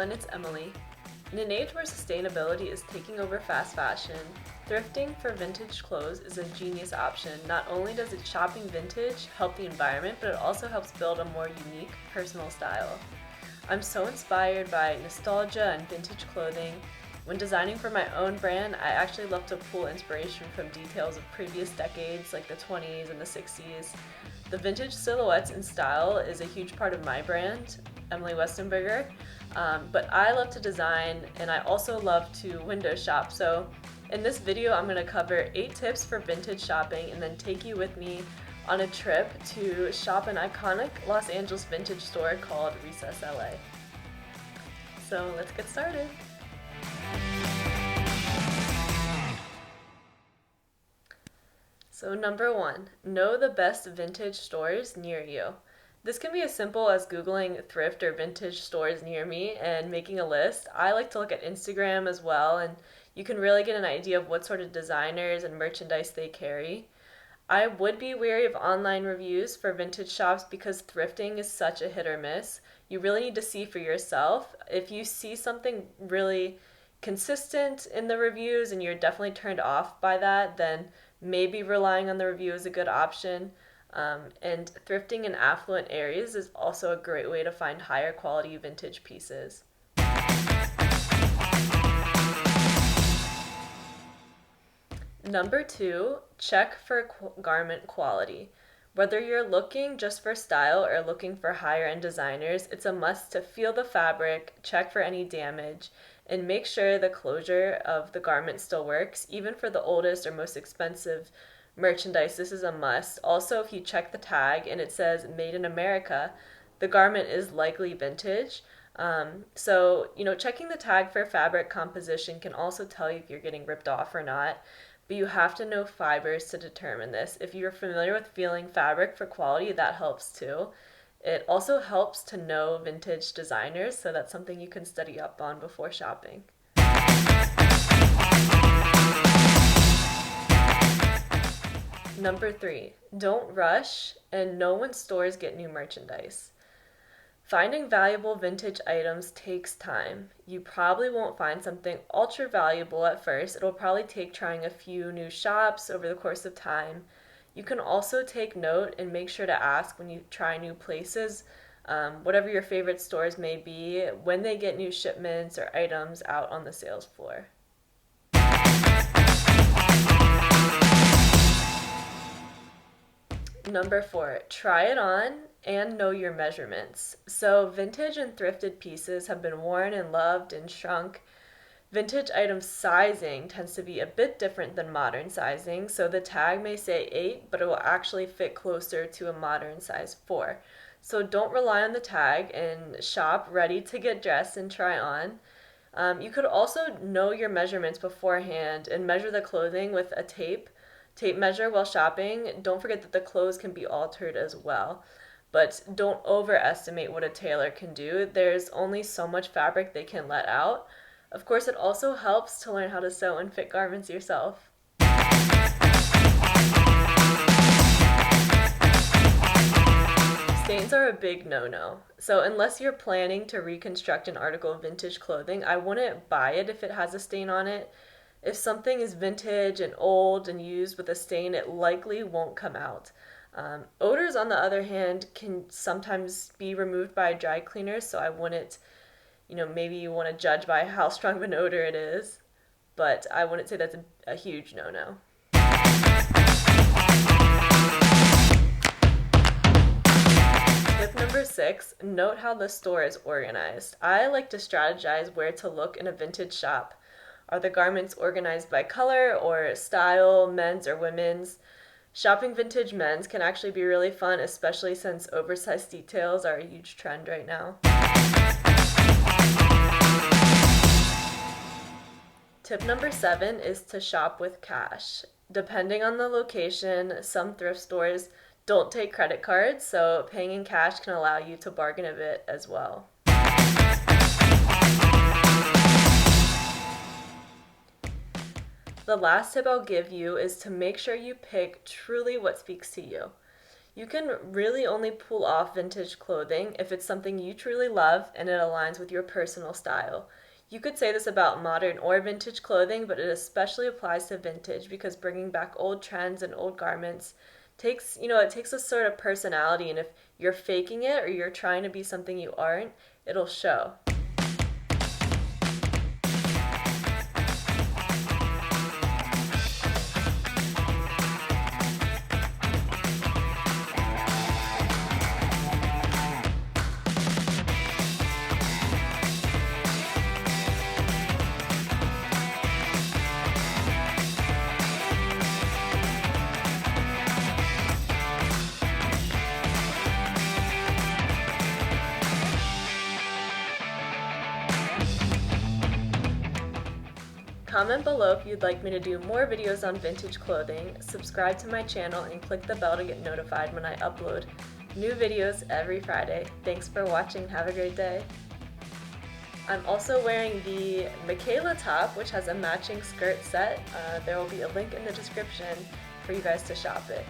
everyone, it's Emily. In an age where sustainability is taking over fast fashion, thrifting for vintage clothes is a genius option. Not only does it shopping vintage help the environment, but it also helps build a more unique, personal style. I'm so inspired by nostalgia and vintage clothing. When designing for my own brand, I actually love to pull inspiration from details of previous decades like the 20s and the 60s. The vintage silhouettes and style is a huge part of my brand, Emily Westenberger, but I love to design and I also love to window shop. So in this video, I'm going to cover 8 tips for vintage shopping and then take you with me on a trip to shop an iconic Los Angeles vintage store called Recess LA. So let's get started. So number 1, know the best vintage stores near you. This can be as simple as Googling thrift or vintage stores near me and making a list. I like to look at Instagram as well, and you can really get an idea of what sort of designers and merchandise they carry. I would be wary of online reviews for vintage shops because thrifting is such a hit or miss. You really need to see for yourself. If you see something really consistent in the reviews and you're definitely turned off by that, then maybe relying on the review is a good option. And thrifting in affluent areas is also a great way to find higher quality vintage pieces. Number 2, check for garment quality. Whether you're looking just for style or looking for higher end designers, it's a must to feel the fabric, check for any damage, and make sure the closure of the garment still works. Even for the oldest or most expensive merchandise, this is a must. Also, if you check the tag and it says Made in America, the garment is likely vintage. So, checking the tag for fabric composition can also tell you if you're getting ripped off or not. But you have to know fibers to determine this. If you're familiar with feeling fabric for quality, that helps too. It also helps to know vintage designers, so that's something you can study up on before shopping. Number 3, don't rush and know when stores get new merchandise. Finding valuable vintage items takes time. You probably won't find something ultra valuable at first. It'll probably take trying a few new shops over the course of time. You can also take note and make sure to ask when you try new places, whatever your favorite stores may be, when they get new shipments or items out on the sales floor. Number 4, try it on and know your measurements. So vintage and thrifted pieces have been worn and loved and shrunk. Vintage item sizing tends to be a bit different than modern sizing, so the tag may say 8, but it will actually fit closer to a modern size 4. So don't rely on the tag and shop ready to get dressed and try on. You could also know your measurements beforehand and measure the clothing with a tape measure while shopping. Don't forget that the clothes can be altered as well. But don't overestimate what a tailor can do. There's only so much fabric they can let out. Of course, it also helps to learn how to sew and fit garments yourself. Stains are a big no-no. So unless you're planning to reconstruct an article of vintage clothing, I wouldn't buy it if it has a stain on it. If something is vintage and old and used with a stain, it likely won't come out. Odors, on the other hand, can sometimes be removed by a dry cleaner, so I wouldn't, maybe you want to judge by how strong of an odor it is, but I wouldn't say that's a huge no-no. Tip number 6, note how the store is organized. I like to strategize where to look in a vintage shop. Are the garments organized by color or style, men's or women's? Shopping vintage men's can actually be really fun, especially since oversized details are a huge trend right now. Tip number 7 is to shop with cash. Depending on the location, some thrift stores don't take credit cards, so paying in cash can allow you to bargain a bit as well. The last tip I'll give you is to make sure you pick truly what speaks to you. You can really only pull off vintage clothing if it's something you truly love and it aligns with your personal style. You could say this about modern or vintage clothing, but it especially applies to vintage because bringing back old trends and old garments it takes a sort of personality, and if you're faking it or you're trying to be something you aren't, it'll show. Comment below if you'd like me to do more videos on vintage clothing, subscribe to my channel, and click the bell to get notified when I upload new videos every Friday. Thanks for watching, have a great day. I'm also wearing the Michaela top, which has a matching skirt set. There will be a link in the description for you guys to shop it.